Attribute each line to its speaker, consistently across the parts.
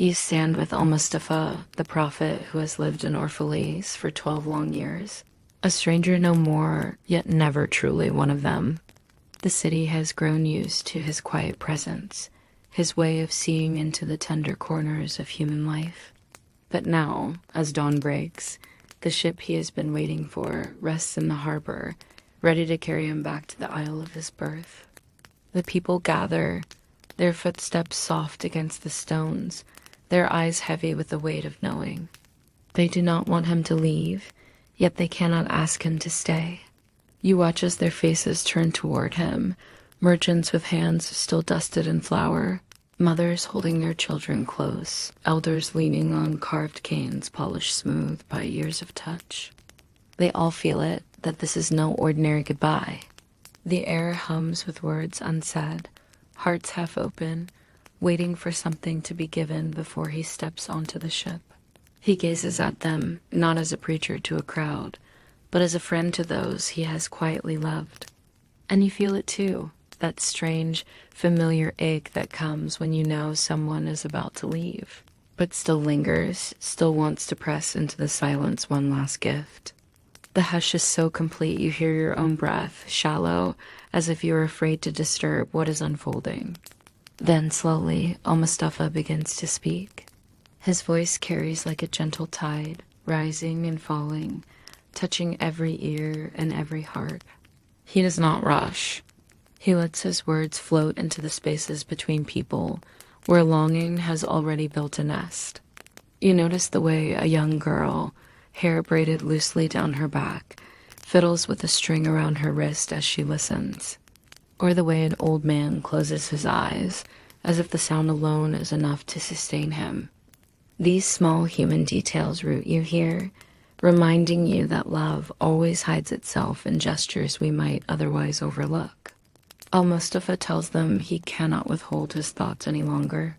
Speaker 1: You stand with Almustafa, the prophet who has lived in Orphalese for 12 long years. A stranger no more, yet never truly one of them. The city has grown used to his quiet presence, his way of seeing into the tender corners of human life. But now, as dawn breaks, the ship he has been waiting for rests in the harbor, ready to carry him back to the isle of his birth. The people gather, their footsteps soft against the stones, their eyes heavy with the weight of knowing. They do not want him to leave, yet they cannot ask him to stay. You watch as their faces turn toward him, merchants with hands still dusted in flour, mothers holding their children close, elders leaning on carved canes polished smooth by years of touch. They all feel it, that this is no ordinary goodbye. The air hums with words unsaid, hearts half open, waiting for something to be given before he steps onto the ship. He gazes at them, not as a preacher to a crowd, but as a friend to those he has quietly loved. And you feel it too, that strange, familiar ache that comes when you know someone is about to leave, but still lingers, still wants to press into the silence one last gift. The hush is so complete you hear your own breath, shallow, as if you are afraid to disturb what is unfolding. Then slowly, Almustafa begins to speak. His voice carries like a gentle tide, rising and falling, touching every ear and every heart. He does not rush. He lets his words float into the spaces between people, where longing has already built a nest. You notice the way a young girl, hair braided loosely down her back, fiddles with a string around her wrist as she listens. Or the way an old man closes his eyes, as if the sound alone is enough to sustain him. These small human details root you here, reminding you that love always hides itself in gestures we might otherwise overlook. Al-Mustafa tells them he cannot withhold his thoughts any longer.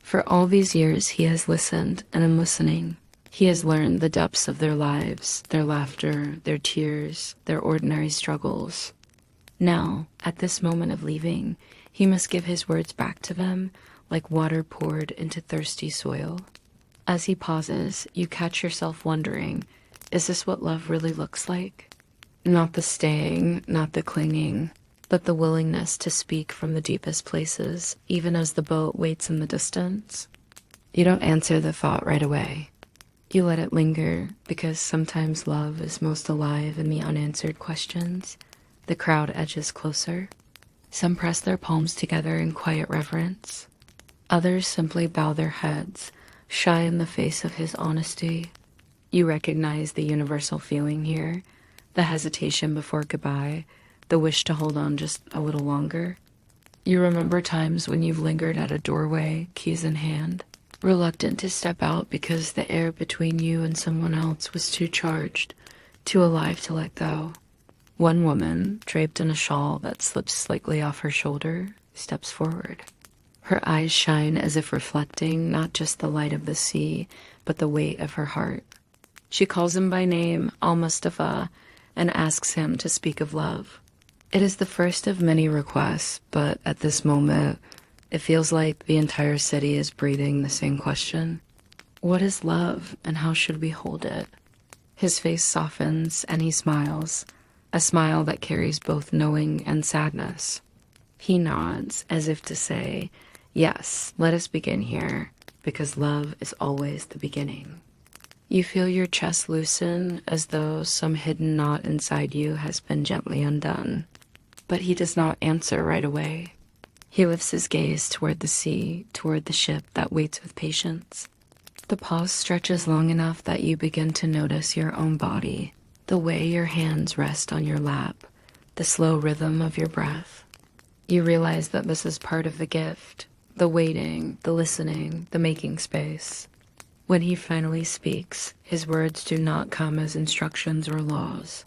Speaker 1: For all these years he has listened, and in listening, he has learned the depths of their lives, their laughter, their tears, their ordinary struggles. Now, at this moment of leaving, he must give his words back to them like water poured into thirsty soil. As he pauses, you catch yourself wondering, is this what love really looks like? Not the staying, not the clinging, but the willingness to speak from the deepest places, even as the boat waits in the distance. You don't answer the thought right away. You let it linger, because sometimes love is most alive in the unanswered questions. The crowd edges closer. Some press their palms together in quiet reverence. Others simply bow their heads, shy in the face of his honesty. You recognize the universal feeling here, the hesitation before goodbye, the wish to hold on just a little longer. You remember times when you've lingered at a doorway, keys in hand, reluctant to step out because the air between you and someone else was too charged, too alive to let go. One woman, draped in a shawl that slips slightly off her shoulder, steps forward. Her eyes shine as if reflecting not just the light of the sea, but the weight of her heart. She calls him by name, Al-Mustafa, and asks him to speak of love. It is the first of many requests, but at this moment, it feels like the entire city is breathing the same question. What is love, and how should we hold it? His face softens, and he smiles, a smile that carries both knowing and sadness. He nods, as if to say, yes, let us begin here, because love is always the beginning. You feel your chest loosen, as though some hidden knot inside you has been gently undone. But he does not answer right away. He lifts his gaze toward the sea, toward the ship that waits with patience. The pause stretches long enough that you begin to notice your own body, the way your hands rest on your lap, the slow rhythm of your breath. You realize that this is part of the gift, the waiting, the listening, the making space. When he finally speaks, his words do not come as instructions or laws.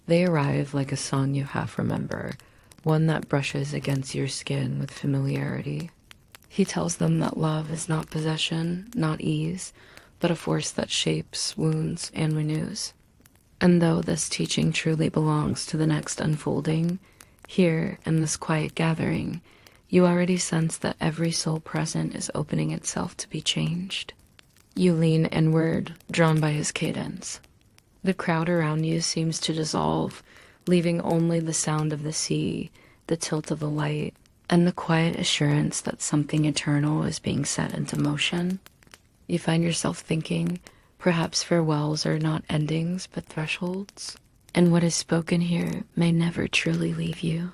Speaker 1: They arrive like a song you half remember, one that brushes against your skin with familiarity. He tells them that love is not possession, not ease, but a force that shapes, wounds, and renews. And though this teaching truly belongs to the next unfolding, here, in this quiet gathering, You already sense that every soul present is opening itself to be changed. You lean inward, drawn by his cadence. The crowd around you seems to dissolve, leaving only the sound of the sea, the tilt of the light, and the quiet assurance that something eternal is being set into motion. You find yourself thinking, perhaps farewells are not endings but thresholds, and what is spoken here may never truly leave you.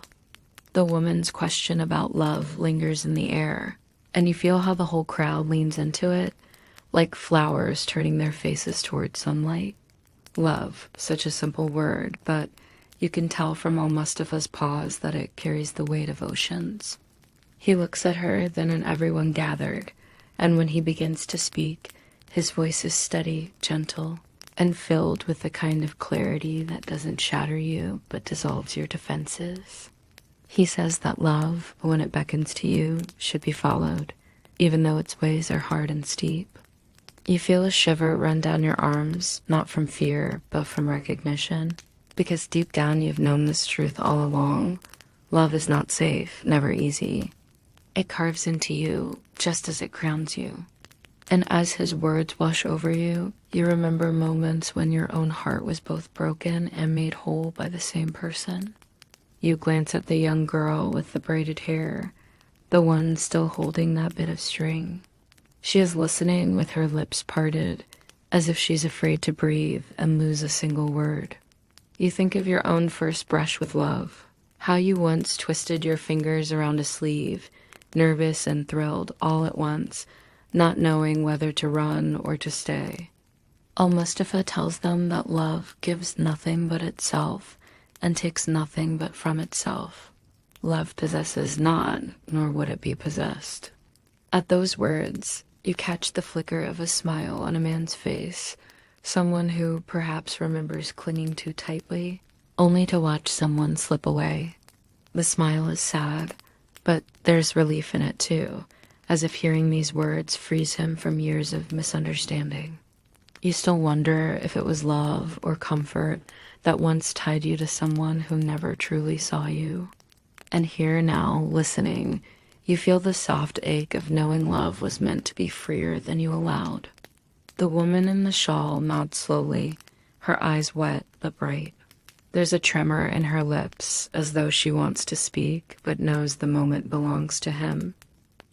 Speaker 1: The woman's question about love lingers in the air, and you feel how the whole crowd leans into it, like flowers turning their faces toward sunlight. Love, such a simple word, but you can tell from Almustafa's pause that it carries the weight of oceans. He looks at her, then at everyone gathered, and when he begins to speak, his voice is steady, gentle, and filled with the kind of clarity that doesn't shatter you, but dissolves your defenses. He says that love, when it beckons to you, should be followed, even though its ways are hard and steep. You feel a shiver run down your arms, not from fear, but from recognition, because deep down you've known this truth all along. Love is not safe, never easy. It carves into you, just as it crowns you. And as his words wash over you, you remember moments when your own heart was both broken and made whole by the same person. You glance at the young girl with the braided hair, the one still holding that bit of string. She is listening with her lips parted, as if she's afraid to breathe and lose a single word. You think of your own first brush with love, how you once twisted your fingers around a sleeve, nervous and thrilled all at once, not knowing whether to run or to stay. Almustafa tells them that love gives nothing but itself, and takes nothing but from itself. Love possesses not, nor would it be possessed. At those words, you catch the flicker of a smile on a man's face, someone who perhaps remembers clinging too tightly, only to watch someone slip away. The smile is sad, but there's relief in it too, as if hearing these words frees him from years of misunderstanding. You still wonder if it was love or comfort that once tied you to someone who never truly saw you. And here now, listening, you feel the soft ache of knowing love was meant to be freer than you allowed. The woman in the shawl nods slowly, her eyes wet but bright. There's a tremor in her lips, as though she wants to speak, but knows the moment belongs to him.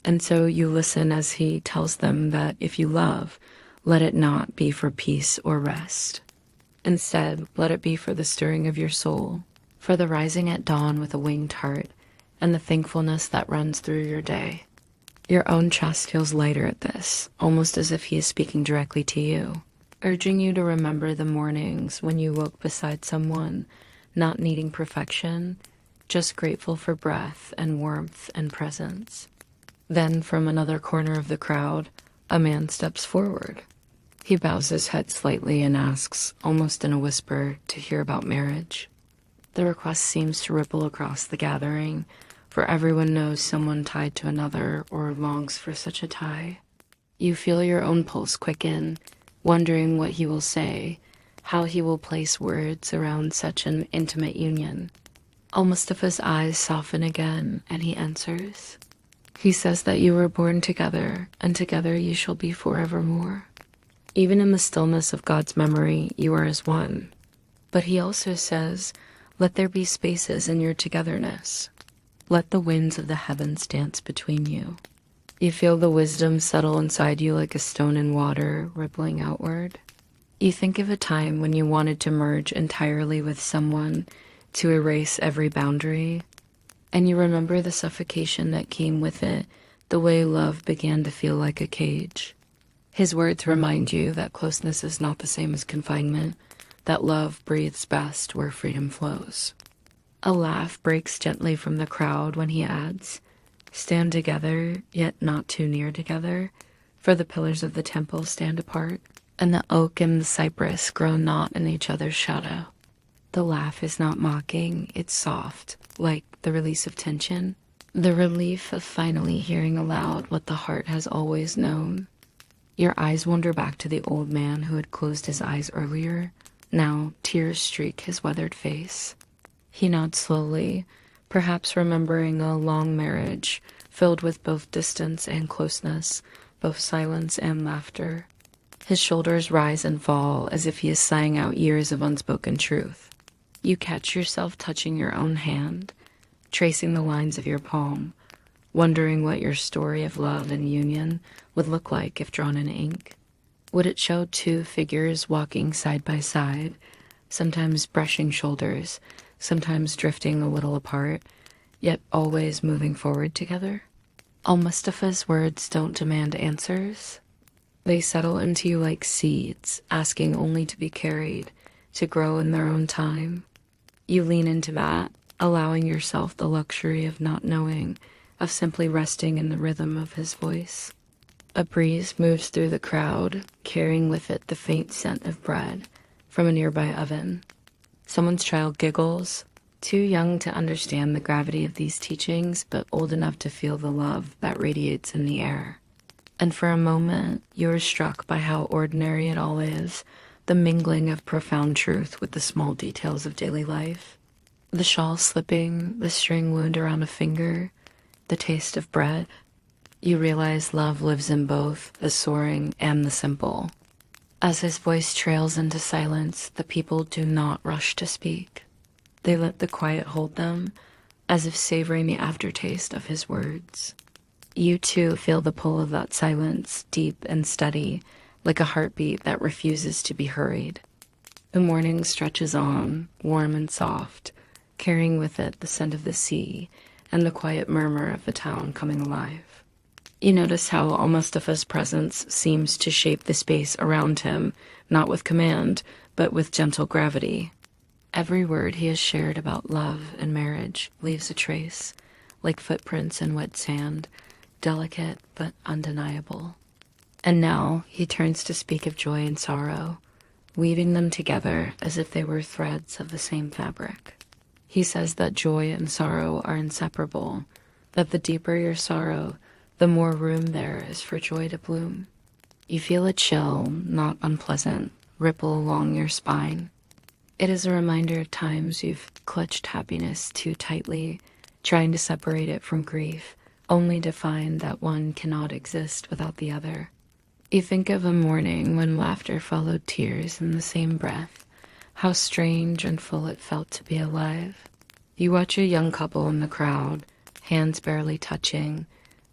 Speaker 1: And so you listen as he tells them that if you love, let it not be for peace or rest. Instead, let it be for the stirring of your soul, for the rising at dawn with a winged heart, and the thankfulness that runs through your day. Your own chest feels lighter at this, almost as if he is speaking directly to you, urging you to remember the mornings when you woke beside someone, not needing perfection, just grateful for breath and warmth and presence. Then, from another corner of the crowd, a man steps forward. He bows his head slightly and asks, almost in a whisper, to hear about marriage. The request seems to ripple across the gathering, for everyone knows someone tied to another or longs for such a tie. You feel your own pulse quicken, wondering what he will say, how he will place words around such an intimate union. Al-Mustafa's eyes soften again, and he answers. He says that you were born together, and together you shall be forevermore. Even in the stillness of God's memory, you are as one. But he also says, let there be spaces in your togetherness. Let the winds of the heavens dance between you. You feel the wisdom settle inside you like a stone in water, rippling outward. You think of a time when you wanted to merge entirely with someone, to erase every boundary, and you remember the suffocation that came with it, the way love began to feel like a cage. His words remind you that closeness is not the same as confinement, that love breathes best where freedom flows. A laugh breaks gently from the crowd when he adds, stand together, yet not too near together, for the pillars of the temple stand apart, and the oak and the cypress grow not in each other's shadow. The laugh is not mocking, it's soft, like the release of tension, the relief of finally hearing aloud what the heart has always known. Your eyes wander back to the old man who had closed his eyes earlier. Now tears streak his weathered face. He nods slowly, perhaps remembering a long marriage filled with both distance and closeness, both silence and laughter. His shoulders rise and fall as if he is sighing out years of unspoken truth. You catch yourself touching your own hand, tracing the lines of your palm, wondering what your story of love and union would look like if drawn in ink. Would it show two figures walking side by side, sometimes brushing shoulders, sometimes drifting a little apart, yet always moving forward together? Almustafa's words don't demand answers. They settle into you like seeds, asking only to be carried, to grow in their own time. You lean into that, allowing yourself the luxury of not knowing, of simply resting in the rhythm of his voice. A breeze moves through the crowd, carrying with it the faint scent of bread from a nearby oven. Someone's child giggles, too young to understand the gravity of these teachings, but old enough to feel the love that radiates in the air. And for a moment, you are struck by how ordinary it all is, the mingling of profound truth with the small details of daily life. The shawl slipping, the string wound around a finger, the taste of bread. You realize love lives in both the soaring and the simple. As his voice trails into silence, the people do not rush to speak. They let the quiet hold them, as if savoring the aftertaste of his words. You too feel the pull of that silence, deep and steady, like a heartbeat that refuses to be hurried. The morning stretches on, warm and soft, carrying with it the scent of the sea and the quiet murmur of the town coming alive. You notice how Almustafa's presence seems to shape the space around him, not with command, but with gentle gravity. Every word he has shared about love and marriage leaves a trace, like footprints in wet sand, delicate but undeniable. And now he turns to speak of joy and sorrow, weaving them together as if they were threads of the same fabric. He says that joy and sorrow are inseparable, that the deeper your sorrow, the more room there is for joy to bloom. You feel a chill, not unpleasant, ripple along your spine. It is a reminder of times you've clutched happiness too tightly, trying to separate it from grief, only to find that one cannot exist without the other. You think of a morning when laughter followed tears in the same breath, how strange and full it felt to be alive. You watch a young couple in the crowd, hands barely touching,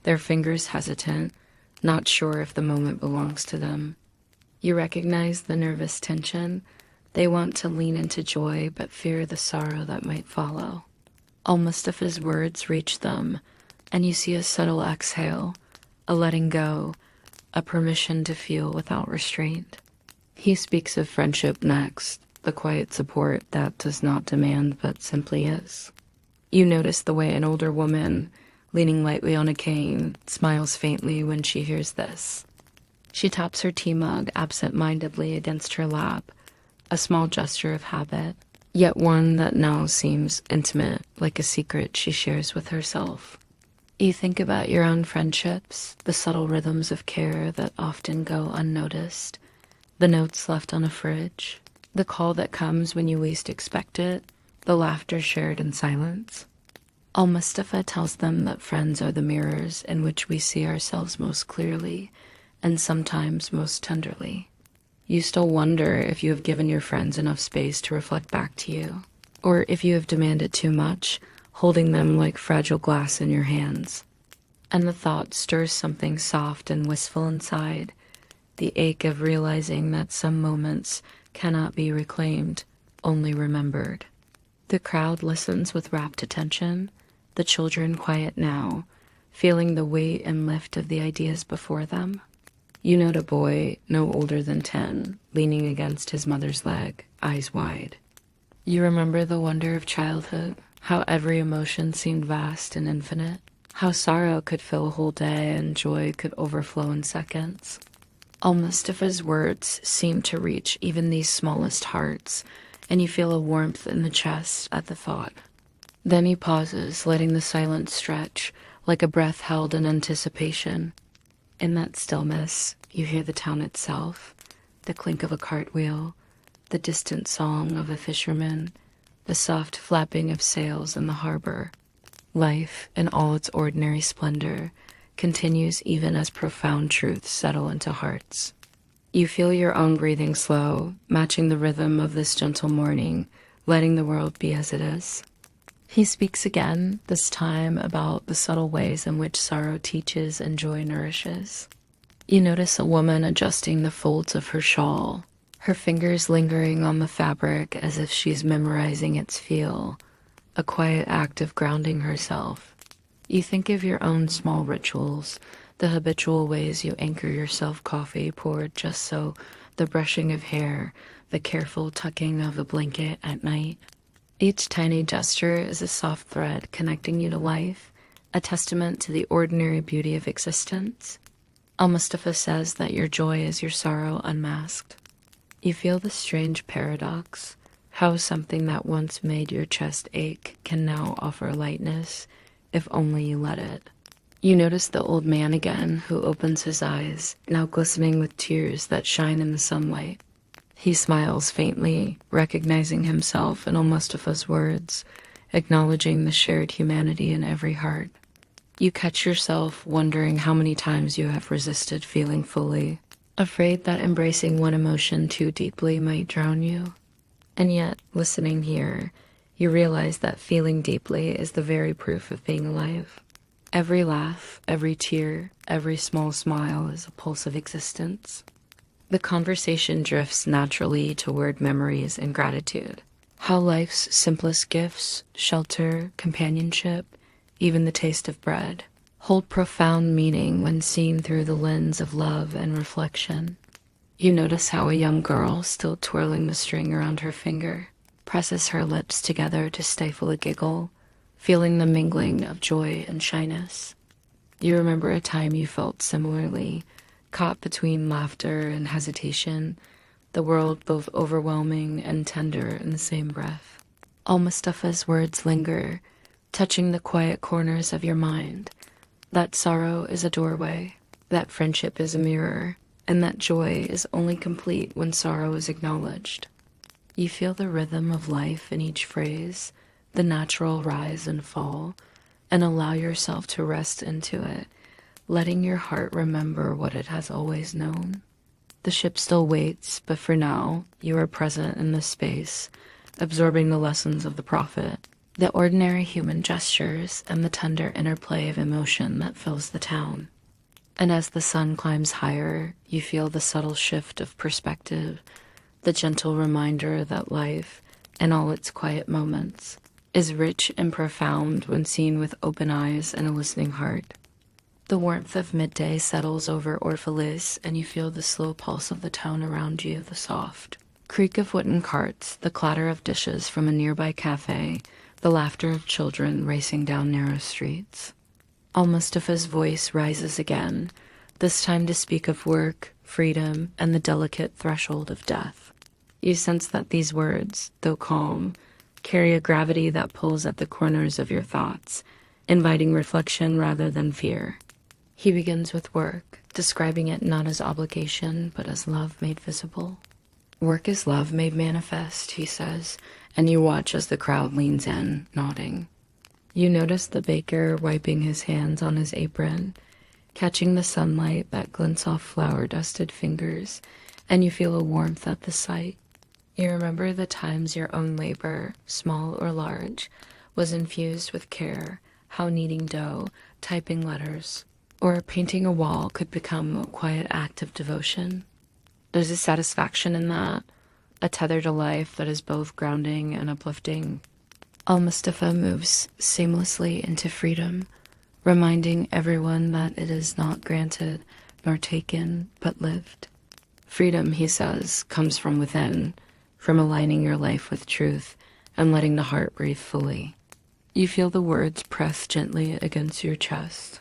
Speaker 1: their fingers hesitant, not sure if the moment belongs to them. You recognize the nervous tension. They want to lean into joy, but fear the sorrow that might follow. Almustafa's words reach them, and you see a subtle exhale, a letting go, a permission to feel without restraint. He speaks of friendship next, the quiet support that does not demand but simply is. You notice the way an older woman, leaning lightly on a cane, smiles faintly when she hears this. She taps her tea mug absent-mindedly against her lap, a small gesture of habit, yet one that now seems intimate, like a secret she shares with herself. You think about your own friendships, the subtle rhythms of care that often go unnoticed, the notes left on a fridge, the call that comes when you least expect it, the laughter shared in silence. Almustafa tells them that friends are the mirrors in which we see ourselves most clearly, and sometimes most tenderly. You still wonder if you have given your friends enough space to reflect back to you, or if you have demanded too much, holding them like fragile glass in your hands. And the thought stirs something soft and wistful inside, the ache of realizing that some moments cannot be reclaimed, only remembered. The crowd listens with rapt attention, the children quiet now, feeling the weight and lift of the ideas before them. You note a boy no older than 10, leaning against his mother's leg, eyes wide. You remember the wonder of childhood, how every emotion seemed vast and infinite, how sorrow could fill a whole day and joy could overflow in seconds. Almustafa's words seem to reach even these smallest hearts, and you feel a warmth in the chest at the thought. Then he pauses, letting the silence stretch, like a breath held in anticipation. In that stillness, you hear the town itself, the clink of a cartwheel, the distant song of a fisherman, the soft flapping of sails in the harbor. Life, in all its ordinary splendor, continues even as profound truths settle into hearts. You feel your own breathing slow, matching the rhythm of this gentle morning, letting the world be as it is. He speaks again, this time about the subtle ways in which sorrow teaches and joy nourishes. You notice a woman adjusting the folds of her shawl, her fingers lingering on the fabric as if she's memorizing its feel, a quiet act of grounding herself. You think of your own small rituals, the habitual ways you anchor yourself coffee poured just so, the brushing of hair, the careful tucking of a blanket at night. Each tiny gesture is a soft thread connecting you to life, a testament to the ordinary beauty of existence. Almustafa says that your joy is your sorrow unmasked. You feel the strange paradox, how something that once made your chest ache can now offer lightness, if only you let it. You notice the old man again, who opens his eyes, now glistening with tears that shine in the sunlight. He smiles faintly, recognizing himself in Almustafa's words, acknowledging the shared humanity in every heart. You catch yourself wondering how many times you have resisted feeling fully, afraid that embracing one emotion too deeply might drown you. And yet, listening here, you realize that feeling deeply is the very proof of being alive. Every laugh, every tear, every small smile is a pulse of existence. The conversation drifts naturally toward memories and gratitude. How life's simplest gifts, shelter, companionship, even the taste of bread, hold profound meaning when seen through the lens of love and reflection. You notice how a young girl, still twirling the string around her finger, presses her lips together to stifle a giggle, feeling the mingling of joy and shyness. You remember a time you felt similarly, caught between laughter and hesitation, the world both overwhelming and tender in the same breath. Al-Mustafa's words linger, touching the quiet corners of your mind, that sorrow is a doorway, that friendship is a mirror, and that joy is only complete when sorrow is acknowledged. You feel the rhythm of life in each phrase, the natural rise and fall, and allow yourself to rest into it, letting your heart remember what it has always known. The ship still waits, but for now, you are present in this space, absorbing the lessons of the prophet, the ordinary human gestures, and the tender interplay of emotion that fills the town. And as the sun climbs higher, you feel the subtle shift of perspective, the gentle reminder that life, in all its quiet moments, is rich and profound when seen with open eyes and a listening heart. The warmth of midday settles over Orphalese, and you feel the slow pulse of the town around you, the soft creak of wooden carts, the clatter of dishes from a nearby cafe, the laughter of children racing down narrow streets. Al-Mustafa's voice rises again, this time to speak of work, freedom, and the delicate threshold of death. You sense that these words, though calm, carry a gravity that pulls at the corners of your thoughts, inviting reflection rather than fear. He begins with work, describing it not as obligation, but as love made visible. Work is love made manifest, he says, and you watch as the crowd leans in, nodding. You notice the baker wiping his hands on his apron, catching the sunlight that glints off flour-dusted fingers, and you feel a warmth at the sight. You remember the times your own labor, small or large, was infused with care, how kneading dough, typing letters, or painting a wall could become a quiet act of devotion. There's a satisfaction in that, a tether to life that is both grounding and uplifting. Al-Mustafa moves seamlessly into freedom, reminding everyone that it is not granted nor taken, but lived. Freedom, he says, comes from within, from aligning your life with truth and letting the heart breathe fully. You feel the words press gently against your chest.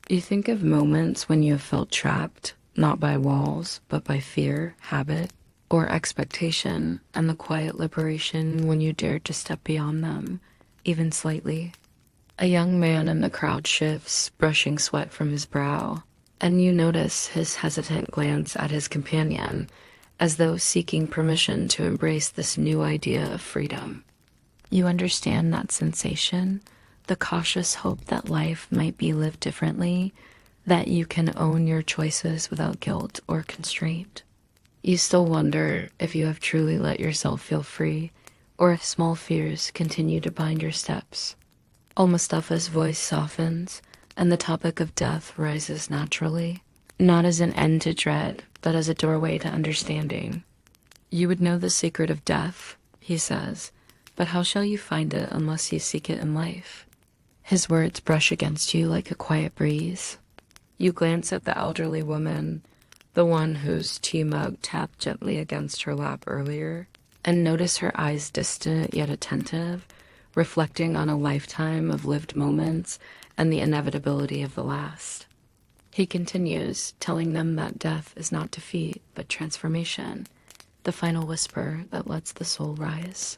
Speaker 1: You think of moments when you have felt trapped, not by walls, but by fear, habit, or expectation, and the quiet liberation when you dared to step beyond them, even slightly. A young man in the crowd shifts, brushing sweat from his brow, and you notice his hesitant glance at his companion, as though seeking permission to embrace this new idea of freedom. You understand that sensation, the cautious hope that life might be lived differently, that you can own your choices without guilt or constraint. You still wonder if you have truly let yourself feel free, or if small fears continue to bind your steps. Almustafa's voice softens, and the topic of death rises naturally, not as an end to dread, but as a doorway to understanding. You would know the secret of death, he says, but how shall you find it unless you seek it in life? His words brush against you like a quiet breeze. You glance at the elderly woman, the one whose tea mug tapped gently against her lap earlier, and notice her eyes distant yet attentive, reflecting on a lifetime of lived moments and the inevitability of the last. He continues, telling them that death is not defeat, but transformation, the final whisper that lets the soul rise.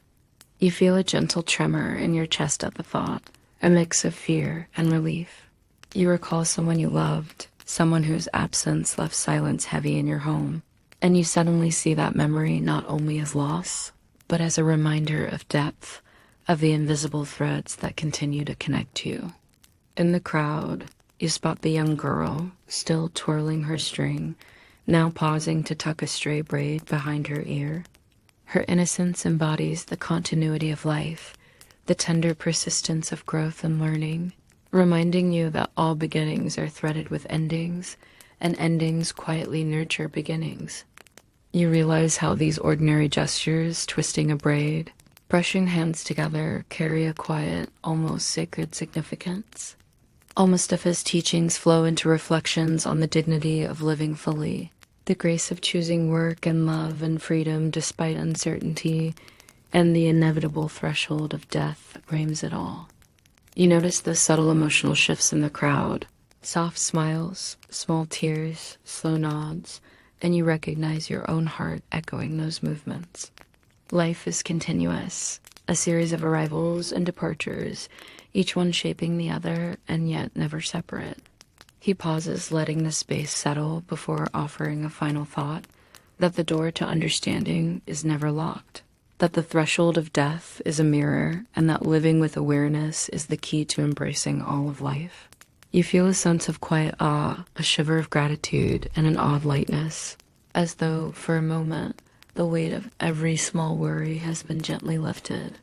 Speaker 1: You feel a gentle tremor in your chest at the thought, a mix of fear and relief. You recall someone you loved, someone whose absence left silence heavy in your home, and you suddenly see that memory not only as loss, but as a reminder of depth, of the invisible threads that continue to connect you. In the crowd, you spot the young girl, still twirling her string, now pausing to tuck a stray braid behind her ear. Her innocence embodies the continuity of life, the tender persistence of growth and learning, reminding you that all beginnings are threaded with endings, and endings quietly nurture beginnings. You realize how these ordinary gestures, twisting a braid, brushing hands together, carry a quiet, almost sacred significance. Almustafa's teachings flow into reflections on the dignity of living fully, the grace of choosing work and love and freedom despite uncertainty, and the inevitable threshold of death that frames it all. You notice the subtle emotional shifts in the crowd, soft smiles, small tears, slow nods, and you recognize your own heart echoing those movements. Life is continuous, a series of arrivals and departures, each one shaping the other and yet never separate. He pauses, letting the space settle before offering a final thought, that the door to understanding is never locked, that the threshold of death is a mirror, and that living with awareness is the key to embracing all of life. You feel a sense of quiet awe, a shiver of gratitude, and an odd lightness, as though, for a moment, the weight of every small worry has been gently lifted.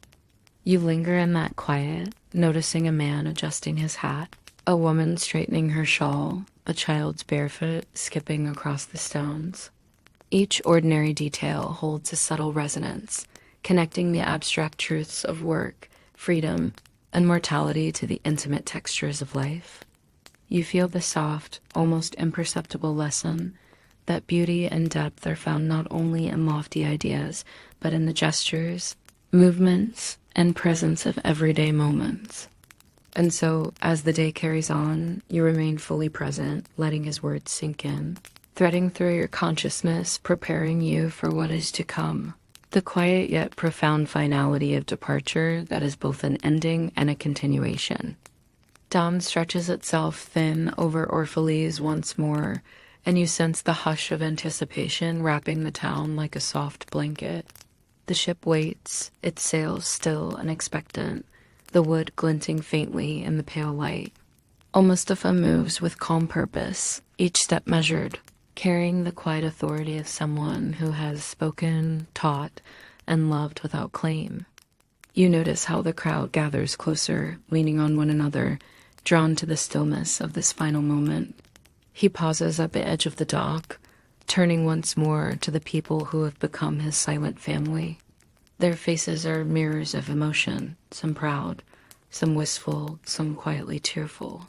Speaker 1: You linger in that quiet, noticing a man adjusting his hat, a woman straightening her shawl, a child's barefoot skipping across the stones. Each ordinary detail holds a subtle resonance, connecting the abstract truths of work, freedom, and mortality to the intimate textures of life. You feel the soft, almost imperceptible lesson that beauty and depth are found not only in lofty ideas, but in the gestures, movements, and presence of everyday moments. And so, as the day carries on, you remain fully present, letting his words sink in, threading through your consciousness, preparing you for what is to come. The quiet yet profound finality of departure that is both an ending and a continuation. Dawn stretches itself thin over Orphalese once more, and you sense the hush of anticipation wrapping the town like a soft blanket. The ship waits, its sails still and expectant, the wood glinting faintly in the pale light. Almustafa moves with calm purpose, each step measured, carrying the quiet authority of someone who has spoken, taught, and loved without claim. You notice how the crowd gathers closer, leaning on one another, drawn to the stillness of this final moment. He pauses at the edge of the dock, turning once more to the people who have become his silent family. Their faces are mirrors of emotion, some proud, some wistful, some quietly tearful.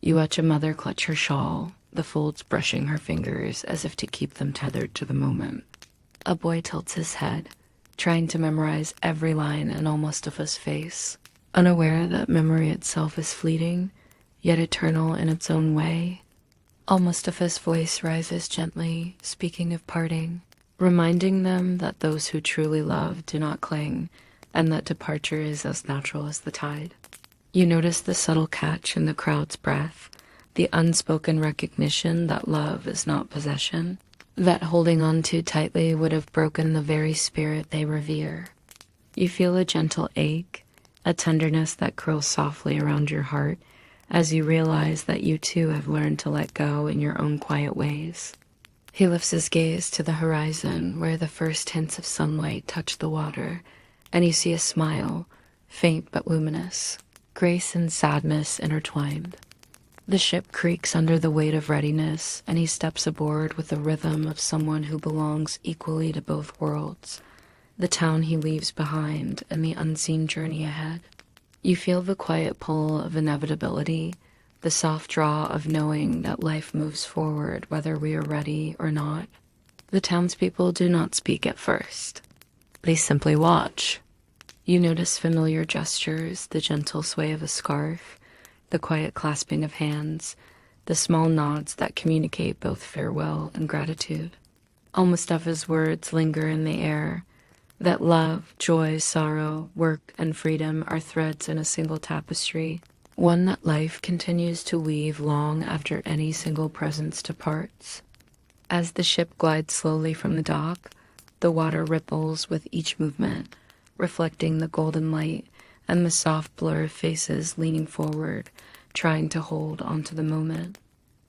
Speaker 1: You watch a mother clutch her shawl, the folds brushing her fingers as if to keep them tethered to the moment. A boy tilts his head, trying to memorize every line in Almustafa's face, unaware that memory itself is fleeting, yet eternal in its own way. Almustafa's voice rises gently, speaking of parting, reminding them that those who truly love do not cling, and that departure is as natural as the tide. You notice the subtle catch in the crowd's breath, the unspoken recognition that love is not possession, that holding on too tightly would have broken the very spirit they revere. You feel a gentle ache, a tenderness that curls softly around your heart as you realize that you too have learned to let go in your own quiet ways. He lifts his gaze to the horizon where the first hints of sunlight touch the water, and you see a smile, faint but luminous, grace and sadness intertwined. The ship creaks under the weight of readiness, and he steps aboard with the rhythm of someone who belongs equally to both worlds, the town he leaves behind and the unseen journey ahead. You feel the quiet pull of inevitability, the soft draw of knowing that life moves forward whether we are ready or not. The townspeople do not speak at first. They simply watch. You notice familiar gestures, the gentle sway of a scarf, the quiet clasping of hands, the small nods that communicate both farewell and gratitude. Almustafa's words linger in the air, that love, joy, sorrow, work, and freedom are threads in a single tapestry, one that life continues to weave long after any single presence departs. As the ship glides slowly from the dock, the water ripples with each movement, reflecting the golden light and the soft blur of faces leaning forward, trying to hold onto the moment.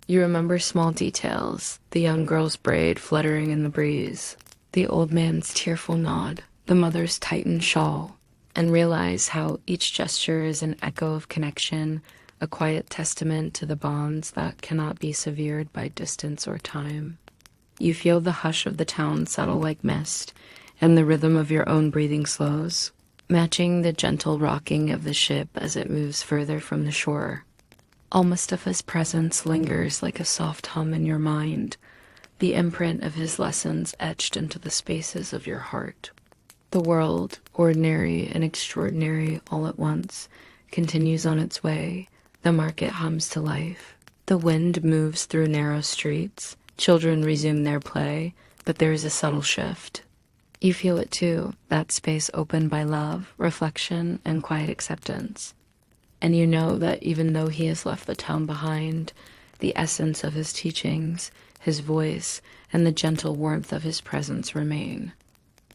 Speaker 1: You remember small details, the young girl's braid fluttering in the breeze, the old man's tearful nod, the mother's tightened shawl, and realize how each gesture is an echo of connection, a quiet testament to the bonds that cannot be severed by distance or time. You feel the hush of the town settle like mist, and the rhythm of your own breathing slows, matching the gentle rocking of the ship as it moves further from the shore. Al-Mustafa's presence lingers like a soft hum in your mind, the imprint of his lessons etched into the spaces of your heart. The world, ordinary and extraordinary all at once, continues on its way. The market hums to life. The wind moves through narrow streets. Children resume their play, but there is a subtle shift. You feel it too, that space opened by love, reflection, and quiet acceptance. And you know that even though he has left the town behind, the essence of his teachings, his voice, and the gentle warmth of his presence remain.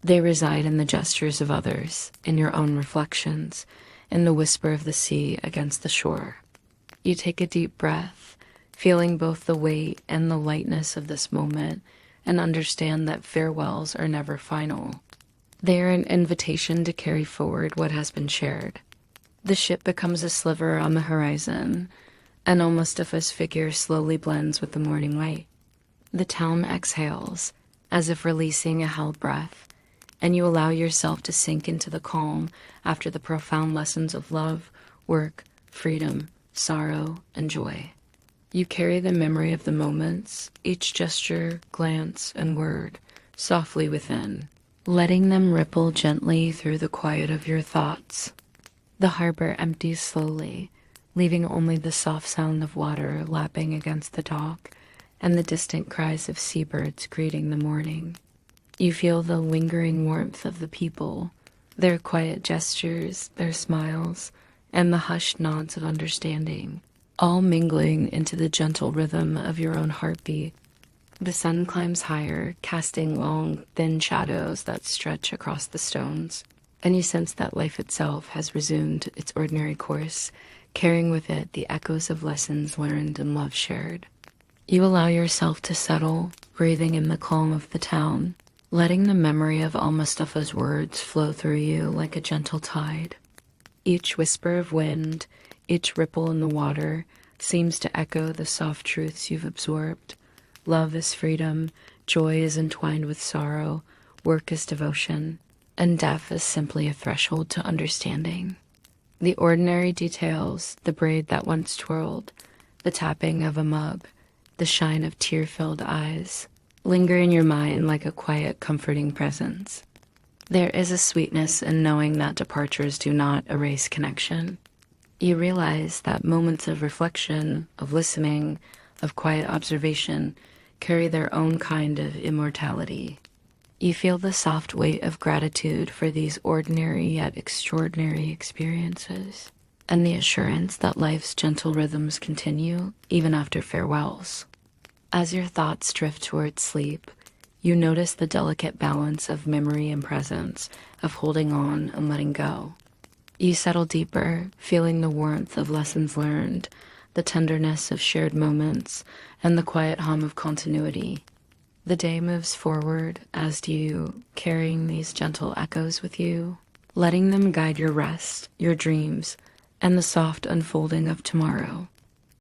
Speaker 1: They reside in the gestures of others, in your own reflections, in the whisper of the sea against the shore. You take a deep breath, feeling both the weight and the lightness of this moment, and understand that farewells are never final. They are an invitation to carry forward what has been shared. The ship becomes a sliver on the horizon, and Al-Mustafa's figure slowly blends with the morning light. The town exhales, as if releasing a held breath, and you allow yourself to sink into the calm after the profound lessons of love, work, freedom, sorrow, and joy. You carry the memory of the moments, each gesture, glance, and word, softly within, letting them ripple gently through the quiet of your thoughts. The harbor empties slowly, leaving only the soft sound of water lapping against the dock and the distant cries of seabirds greeting the morning. You feel the lingering warmth of the people, their quiet gestures, their smiles, and the hushed nods of understanding, all mingling into the gentle rhythm of your own heartbeat. The sun climbs higher, casting long, thin shadows that stretch across the stones, and you sense that life itself has resumed its ordinary course, carrying with it the echoes of lessons learned and love shared. You allow yourself to settle, breathing in the calm of the town, letting the memory of Al-Mustafa's words flow through you like a gentle tide. Each whisper of wind, each ripple in the water, seems to echo the soft truths you've absorbed. Love is freedom, joy is entwined with sorrow, work is devotion, and death is simply a threshold to understanding. The ordinary details, the braid that once twirled, the tapping of a mug, the shine of tear-filled eyes, linger in your mind like a quiet, comforting presence. There is a sweetness in knowing that departures do not erase connection. You realize that moments of reflection, of listening, of quiet observation carry their own kind of immortality. You feel the soft weight of gratitude for these ordinary yet extraordinary experiences, and the assurance that life's gentle rhythms continue even after farewells. As your thoughts drift towards sleep, you notice the delicate balance of memory and presence, of holding on and letting go. You settle deeper, feeling the warmth of lessons learned, the tenderness of shared moments, and the quiet hum of continuity. The day moves forward as do you, carrying these gentle echoes with you, letting them guide your rest, your dreams, and the soft unfolding of tomorrow.